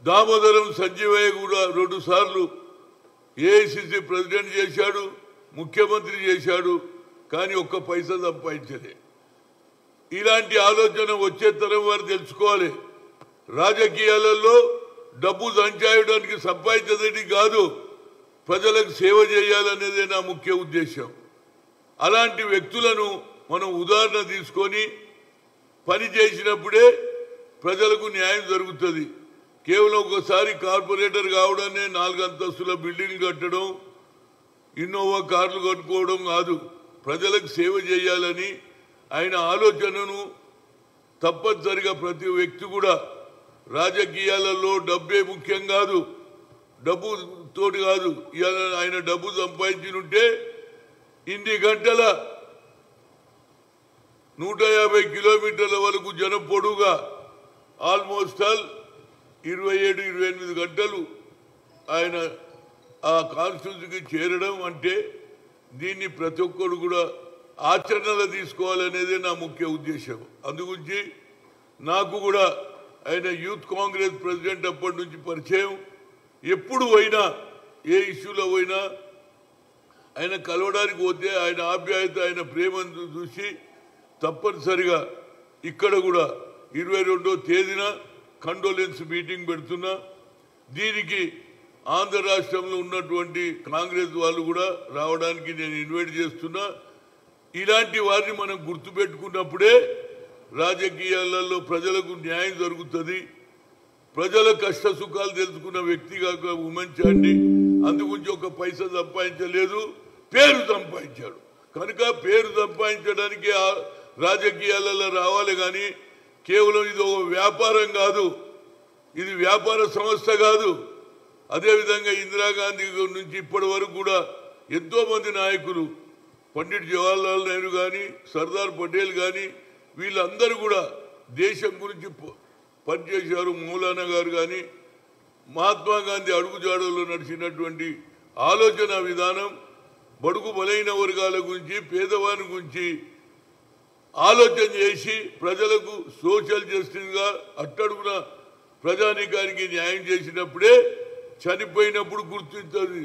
దామోదరం సంజీవయ్య కూడా 2 సార్లు AICC president చేశాడు, ముఖ్యమంత్రి చేశాడు, కానీ ఒక్క పైసా సంపాదించలే. ఇలాంటి ఆలోచన వచ్చే తరం వారు తెలుసుకోవాలి. రాజకీయాలలో డబ్బు సంచాయడానికి సంపాదించదని కాదు, ప్రజలకు సేవ చేయాలనేదే నా ముఖ్య ఉద్దేశం. అలాంటి వ్యక్తులను మనం ఉదాహరణ తీసుకొని పని చేసినప్పుడే ప్రజలకు న్యాయం జరుగుతుంది. కేవలం ఒకసారి కార్పొరేటర్ కావడానే 4 అంతస్తుల బిల్డింగ్లు కట్టడం, ఇన్నోవా కార్లు కట్టుకోవడం కాదు. ప్రజలకు సేవ చేయాలని ఆయన ఆలోచనను తప్పనిసరిగా ప్రతి వ్యక్తి కూడా, రాజకీయాలలో డబ్బే ముఖ్యం కాదు, డబ్బు తోటి కాదు. ఇవాళ ఆయన డబ్బు సంపాదించినుంటే ఇన్ని గంటల 150 కిలోమీటర్ల వరకు జనం పొడుగా ఆల్మోస్ట్ ఆల్ 27-28 గంటలు ఆయన ఆ కాన్స్టిట్యూన్సీకి చేరడం అంటే దీన్ని ప్రతి ఒక్కరు కూడా ఆచరణలో తీసుకోవాలనేదే నా ముఖ్య ఉద్దేశం. అందుగురించి నాకు కూడా ఆయన యూత్ కాంగ్రెస్ ప్రెసిడెంట్ అప్పటి నుంచి పరిచయం. ఎప్పుడు పోయినా ఏ ఇష్యూలో పోయినా ఆయన కలవడానికి పోతే ఆయన ఆప్యాయత, ఆయన ప్రేమను చూసి తప్పనిసరిగా ఇక్కడ కూడా 22వ తేదీన కండోలెన్స్ మీటింగ్ పెడుతున్నా. దీనికి ఆంధ్ర రాష్ట్రంలో ఉన్నటువంటి కాంగ్రెస్ వాళ్ళు కూడా రావడానికి నేను ఇన్వైట్ చేస్తున్నా. ఇలాంటి వారిని మనం గుర్తుపెట్టుకున్నప్పుడే రాజకీయాలలో ప్రజలకు న్యాయం జరుగుతుంది. ప్రజల కష్ట సుఖాలు తెలుసుకున్న వ్యక్తిగా ఉమెన్చాండి. అందుగురించి ఒక పైసా సంపాదించలేదు, పేరు సంపాదించాడు. కనుక పేరు సంపాదించడానికి రాజకీయాలలో రావాలి, కానీ కేవలం ఇది ఒక వ్యాపారం కాదు, ఇది వ్యాపార సంస్థ కాదు. అదేవిధంగా ఇందిరాగాంధీ నుంచి ఇప్పటి వరకు కూడా ఎంతోమంది నాయకులు, పండిట్ జవహర్లాల్ నెహ్రూ కానీ, సర్దార్ పటేల్ కానీ, వీళ్ళందరూ కూడా దేశం గురించి పనిచేశారు. మౌలానా గారు కానీ, మహాత్మా గాంధీ అడుగుజాడల్లో నడిచినటువంటి ఆలోచన విధానం బడుగు బలైన వర్గాల గురించి, పేదవారి గురించి ఆలోచన చేసి ప్రజలకు సోషల్ జస్టిస్గా అట్టడుగున ప్రజానీకానికి న్యాయం చేసినప్పుడే చనిపోయినప్పుడు గుర్తించదు.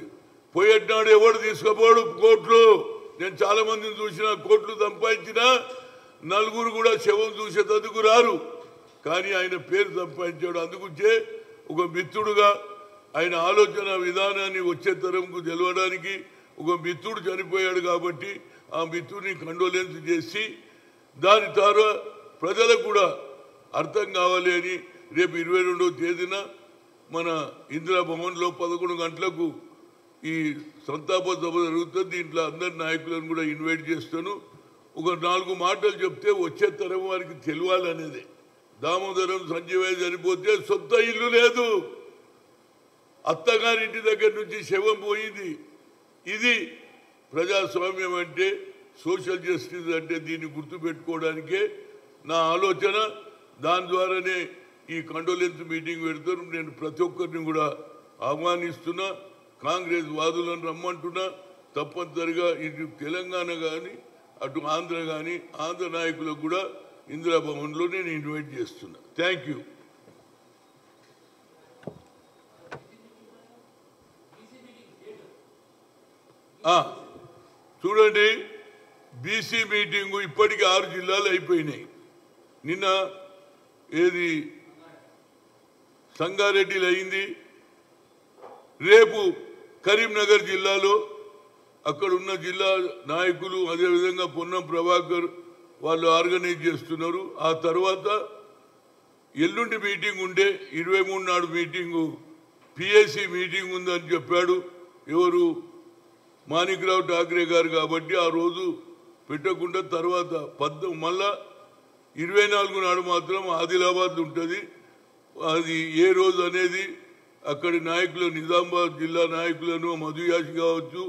పోయేటనాడు ఎవడు తీసుకుపోడు కోట్లు. నేను చాలా మందిని చూసిన, కోట్లు సంపాదించిన నలుగురు కూడా శవం చూసేందుకు రారు, కానీ ఆయన పేరు సంపాదించాడు. అందుకుంటే ఒక మిత్రుడుగా ఆయన ఆలోచన విధానాన్ని వచ్చే తరంకు తెలవడానికి ఒక మిత్రుడు చనిపోయాడు కాబట్టి ఆ మిత్రుడిని కండోలెన్స్ చేసి దాని ద్వారా ప్రజలకు కూడా అర్థం కావాలి అని రేపు 22వ తేదీన మన ఇందిరా భవన్లో 11 గంటలకు ఈ సంతాప సభ జరుగుతుంది. దీంట్లో అందరి నాయకులను కూడా ఇన్వైట్ చేస్తాను. ఒక 4 మాటలు చెప్తే వచ్చే తరం వారికి తెలియాలనేది. దామోదరం సంజీవయ్య చనిపోతే సొంత ఇల్లు లేదు, అత్తగారింటి దగ్గర నుంచి శవం పోయింది. ఇది ప్రజాస్వామ్యం అంటే, సోషల్ జస్టిస్ అంటే దీన్ని గుర్తుపెట్టుకోవడానికే నా ఆలోచన. దాని ద్వారానే ఈ కండోలెన్స్ మీటింగ్ పెడతారు. నేను ప్రతి ఒక్కరిని కూడా ఆహ్వానిస్తున్నా, కాంగ్రెస్ వాదులను రమ్మంటున్నా. తప్పనిసరిగా ఇటు తెలంగాణ కానీ అటు ఆంధ్ర కానీ, ఆంధ్ర నాయకులకు కూడా ఇందిరా భవన్లో నేను ఇన్వైట్ చేస్తున్నా. Thank you. చూడండి, బీసీ మీటింగు ఇప్పటికీ 6 జిల్లాలు అయిపోయినాయి. నిన్న ఏది సంగారెడ్డిలో అయింది, రేపు కరీంనగర్ జిల్లాలో అక్కడ ఉన్న జిల్లా నాయకులు, అదేవిధంగా పొన్నం ప్రభాకర్ వాళ్ళు ఆర్గనైజ్ చేస్తున్నారు. ఆ తర్వాత ఎల్లుండి మీటింగ్ ఉండే 23 నాడు మీటింగు పిఎస్సి మీటింగ్ ఉందని చెప్పాడు ఎవరు, మాణిక్రావు ఠాక్రే గారు. కాబట్టి ఆ రోజు పెట్టకుండా తర్వాత మళ్ళా 24 నాడు మాత్రం ఆదిలాబాద్ ఉంటుంది. అది ఏ రోజు అనేది అక్కడి నాయకులు, నిజామాబాద్ జిల్లా నాయకులను మధుయాష్ కావచ్చు,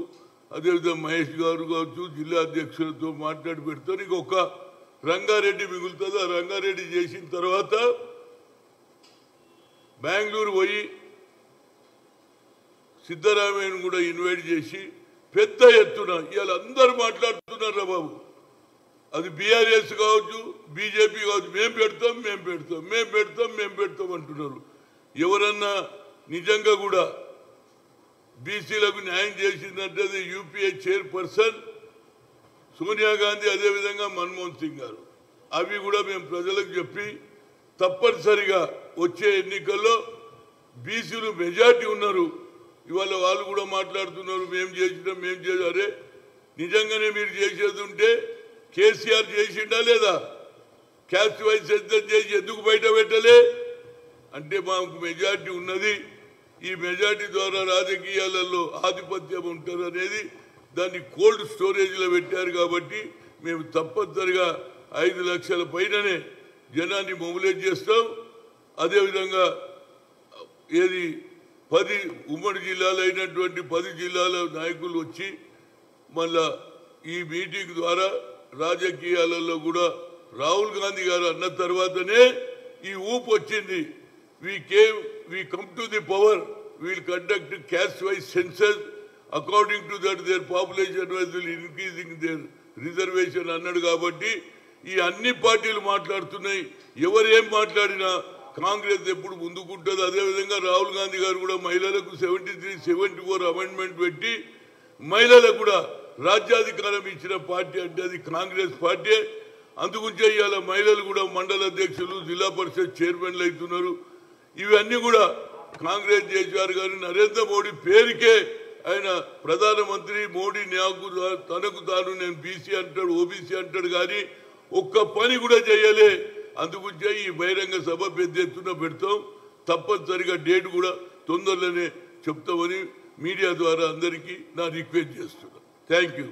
అదేవిధంగా మహేష్ గారు కావచ్చు, జిల్లా అధ్యక్షులతో మాట్లాడి పెడతారు. ఇంకొక రంగారెడ్డి మిగులుతుంది. ఆ రంగారెడ్డి చేసిన తర్వాత బెంగళూరు పోయి సిద్ధరామయ్యను కూడా ఇన్వైట్ చేసి పెద్ద ఎత్తున ఇవాళ అందరూ మాట్లాడుతున్నారు రా బాబు. అది బీఆర్ఎస్ కావచ్చు, బీజేపీ కావచ్చు, మేము పెడతాం అంటున్నారు. ఎవరన్నా నిజంగా కూడా బీసీలకు న్యాయం చేసిందంటే అది యూపీఏ చైర్పర్సన్ సోనియా గాంధీ, అదేవిధంగా మన్మోహన్ సింగ్ గారు. అవి కూడా మేము ప్రజలకు చెప్పి తప్పనిసరిగా వచ్చే ఎన్నికల్లో బీసీలు మెజార్టీ ఉన్నారు. ఇవాళ వాళ్ళు కూడా మాట్లాడుతున్నారు, మేము చేసినాం, మేము అరే నిజంగానే మీరు చేసేది ఉంటే కేసీఆర్ చేసిండా లేదా? క్యాస్ట్ వైజ్ సెన్సస్ చేసి ఎందుకు బయట పెట్టలే అంటే మాకు మెజార్టీ ఉన్నది, ఈ మెజార్టీ ద్వారా రాజకీయాలలో ఆధిపత్యం ఉంటారు అనేది దాన్ని కోల్డ్ స్టోరేజ్లో పెట్టారు. కాబట్టి మేము తప్పనిసరిగా 5 లక్షల పైననే జనాన్ని మొబిలైజ్ చేస్తాం. అదేవిధంగా 10 ఉమ్మడి జిల్లాలు అయినటువంటి 10 జిల్లాల నాయకులు వచ్చి మళ్ళా ఈ మీటింగ్ ద్వారా రాజకీయాలలో కూడా రాహుల్ గాంధీ గారు అన్న తర్వాతనే ఈ ఊపు వచ్చింది. we come to the power, we will conduct caste wise census, according to that their population was will increasing their reservation అన్నాడు. కాబట్టి ఈ అన్ని పార్టీలు మాట్లాడుతున్నాయి. ఎవరు ఏం మాట్లాడినా కాంగ్రెస్ ఎప్పుడు ముందుకుంటుంది. అదేవిధంగా రాహుల్ గాంధీ గారు కూడా మహిళలకు 73, 74 అమెండ్మెంట్ పెట్టి మహిళలకు కూడా రాజ్యాధికారం ఇచ్చిన పార్టీ అంటే అది కాంగ్రెస్ పార్టీ. అందుగుంచే ఇవాళ మహిళలు కూడా మండల అధ్యక్షులు, జిల్లా పరిషత్ చైర్మన్లు అవుతున్నారు. ఇవన్నీ కూడా కాంగ్రెస్ చేశారు. కానీ నరేంద్ర మోడీ పేరుకే ఆయన ప్రధానమంత్రి మోడీ నాకు తనకు తాను నేను బీసీ అంటాడు, ఓబీసీ అంటాడు, కానీ ఒక్క పని కూడా చేయలే. అందుగుంచే ఈ బహిరంగ సభ పెద్ద ఎత్తున పెడతాం. తప్పనిసరిగా డేట్ కూడా తొందరలోనే చెప్తామని మీడియా ద్వారా అందరికీ నా రిక్వెస్ట్ చేస్తున్నాను. Thank you.